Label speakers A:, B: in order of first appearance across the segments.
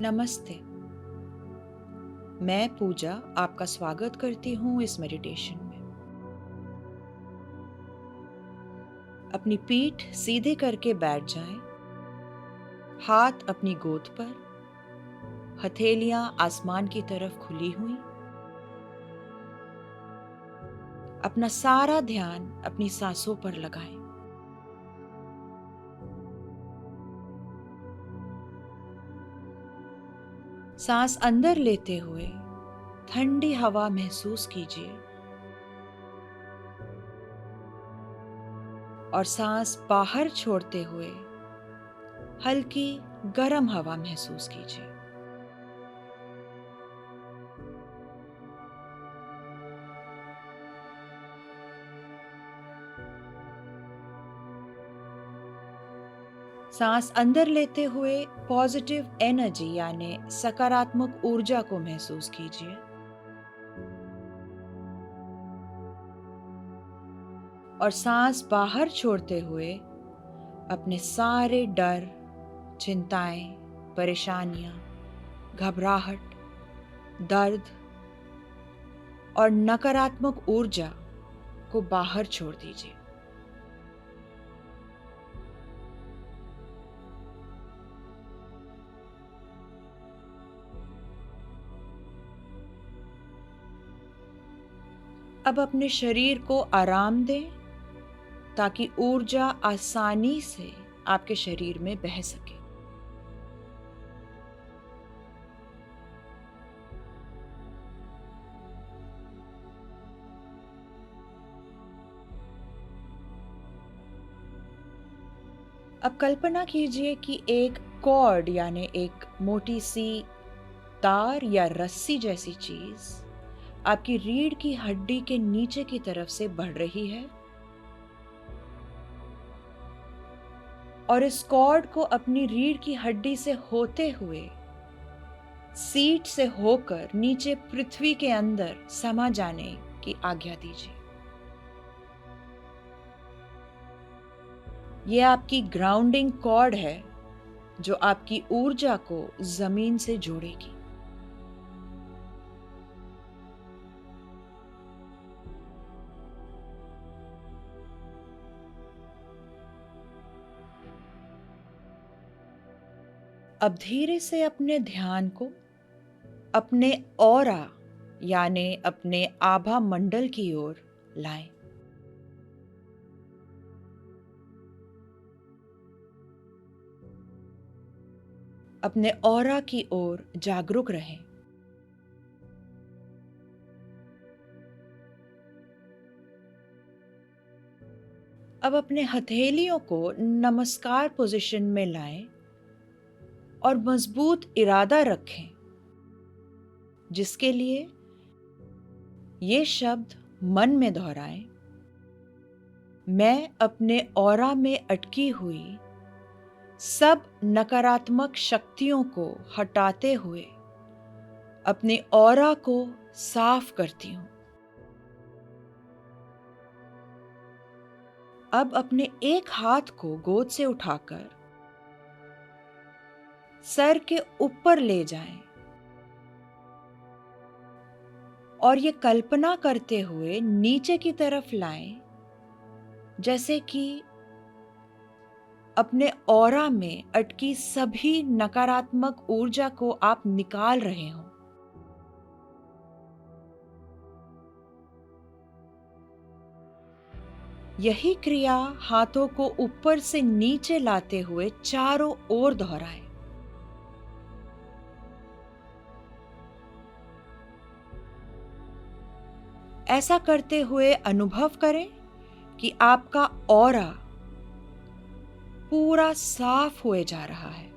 A: नमस्ते। मैं पूजा आपका स्वागत करती हूँ इस मेडिटेशन में। अपनी पीठ सीधे करके बैठ जाएं, हाथ अपनी गोद पर, हथेलियां आसमान की तरफ खुली हुई। अपना सारा ध्यान अपनी सांसों पर लगाएं। सांस अंदर लेते हुए ठंडी हवा महसूस कीजिए और सांस बाहर छोड़ते हुए हल्की गर्म हवा महसूस कीजिए। सांस अंदर लेते हुए पॉजिटिव एनर्जी यानी सकारात्मक ऊर्जा को महसूस कीजिए और सांस बाहर छोड़ते हुए अपने सारे डर, चिंताएं, परेशानियां, घबराहट, दर्द और नकारात्मक ऊर्जा को बाहर छोड़ दीजिए। अब अपने शरीर को आराम दें ताकि ऊर्जा आसानी से आपके शरीर में बह सके। अब कल्पना कीजिए कि एक कॉर्ड यानी एक मोटी सी तार या रस्सी जैसी चीज आपकी रीढ़ की हड्डी के नीचे की तरफ से बढ़ रही है और इस कॉर्ड को अपनी रीढ़ की हड्डी से होते हुए सीट से होकर नीचे पृथ्वी के अंदर समा जाने की आज्ञा दीजिए। यह आपकी ग्राउंडिंग कॉर्ड है जो आपकी ऊर्जा को जमीन से जोड़ेगी। अब धीरे से अपने ध्यान को अपने ऑरा यानी अपने आभा मंडल की ओर लाएं। अपने ऑरा की ओर जागरूक रहें। अब अपने हथेलियों को नमस्कार पोजीशन में लाएं और मजबूत इरादा रखें जिसके लिए ये शब्द मन में दोहराएं। मैं अपने ऑरा में अटकी हुई सब नकारात्मक शक्तियों को हटाते हुए अपने ऑरा को साफ करती हूं। अब अपने एक हाथ को गोद से उठाकर सर के ऊपर ले जाएं और ये कल्पना करते हुए नीचे की तरफ लाएं जैसे कि अपने ऑरा में अटकी सभी नकारात्मक ऊर्जा को आप निकाल रहे हो। यही क्रिया हाथों को ऊपर से नीचे लाते हुए चारों ओर दोहराएं। ऐसा करते हुए अनुभव करें कि आपका ऑरा पूरा साफ हुए जा रहा है।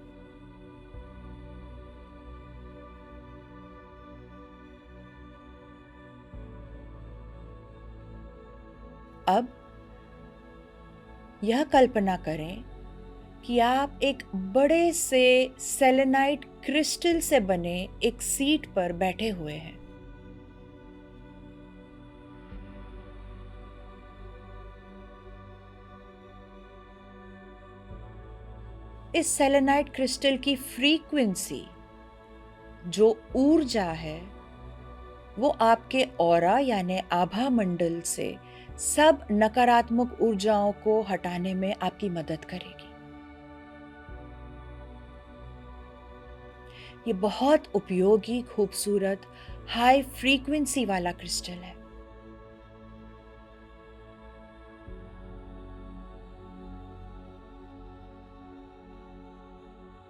A: अब यह कल्पना करें कि आप एक बड़े से सेलेनाइट क्रिस्टल से बने एक सीट पर बैठे हुए हैं। इस सेलेनाइट क्रिस्टल की फ्रीक्वेंसी जो ऊर्जा है वो आपके ऑरा यानी आभा मंडल से सब नकारात्मक ऊर्जाओं को हटाने में आपकी मदद करेगी। ये बहुत उपयोगी, खूबसूरत, हाई फ्रीक्वेंसी वाला क्रिस्टल है।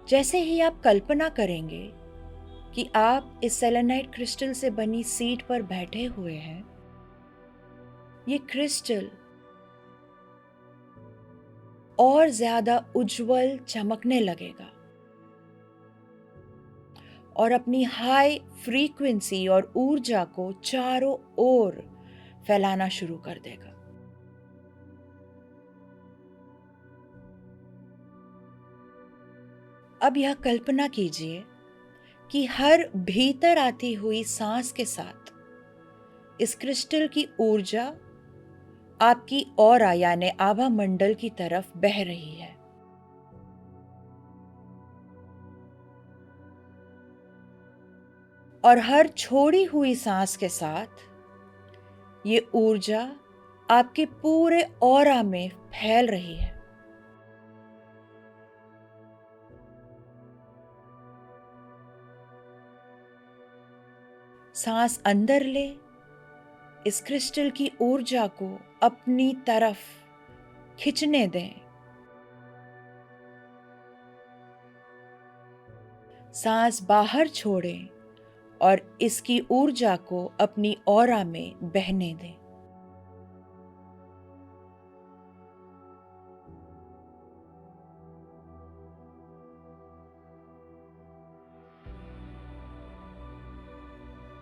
A: जैसे ही आप कल्पना करेंगे कि आप इस सेलेनाइट क्रिस्टल से बनी सीट पर बैठे हुए हैं, ये क्रिस्टल और ज्यादा उज्जवल चमकने लगेगा और अपनी हाई फ्रीक्वेंसी और ऊर्जा को चारों ओर फैलाना शुरू कर देगा। अब यह कल्पना कीजिए कि हर भीतर आती हुई सांस के साथ इस क्रिस्टल की ऊर्जा आपकी ऑरा यानी आभा मंडल की तरफ बह रही है। और हर छोड़ी हुई सांस के साथ ये ऊर्जा आपके पूरे ऑरा में फैल रही है। सांस अंदर ले, इस क्रिस्टल की ऊर्जा को अपनी तरफ खींचने दें। सांस बाहर छोड़ें और इसकी ऊर्जा को अपनी ऑरा में बहने दें।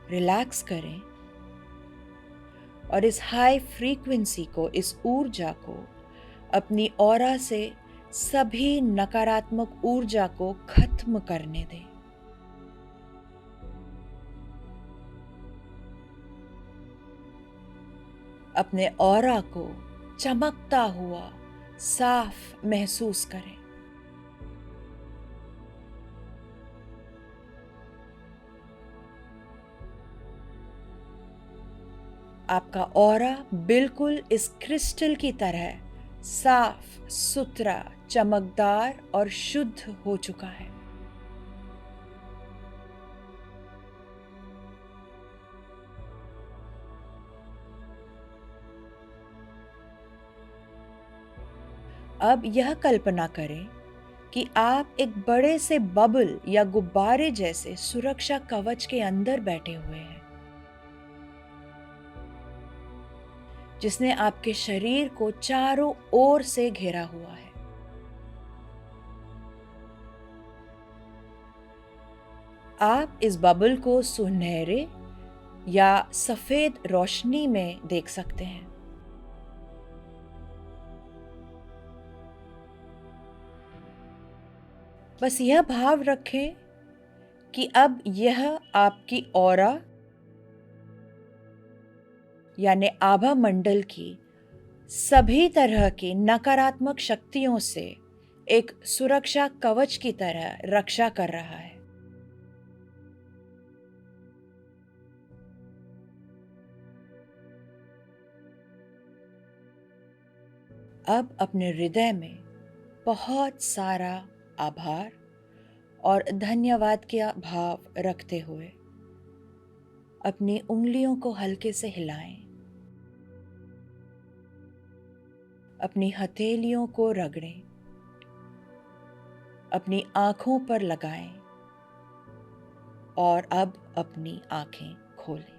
A: रिलैक्स करें और इस हाई फ्रीक्वेंसी को, इस ऊर्जा को अपनी ऑरा से सभी नकारात्मक ऊर्जा को खत्म करने दें। अपने ऑरा को चमकता हुआ साफ महसूस करें। आपका ऑरा बिल्कुल इस क्रिस्टल की तरह साफ, सुथरा, चमकदार और शुद्ध हो चुका है। अब यह कल्पना करें कि आप एक बड़े से बबल या गुब्बारे जैसे सुरक्षा कवच के अंदर बैठे हुए हैं, जिसने आपके शरीर को चारों ओर से घेरा हुआ है। आप इस बबल को सुनहरे या सफेद रोशनी में देख सकते हैं। बस यह भाव रखें कि अब यह आपकी ऑरा यानी आभा मंडल की सभी तरह की नकारात्मक शक्तियों से एक सुरक्षा कवच की तरह रक्षा कर रहा है। अब अपने हृदय में बहुत सारा आभार और धन्यवाद का भाव रखते हुए अपनी उंगलियों को हल्के से हिलाएं, अपनी हथेलियों को रगड़ें, अपनी आंखों पर लगाएं और अब अपनी आंखें खोलें।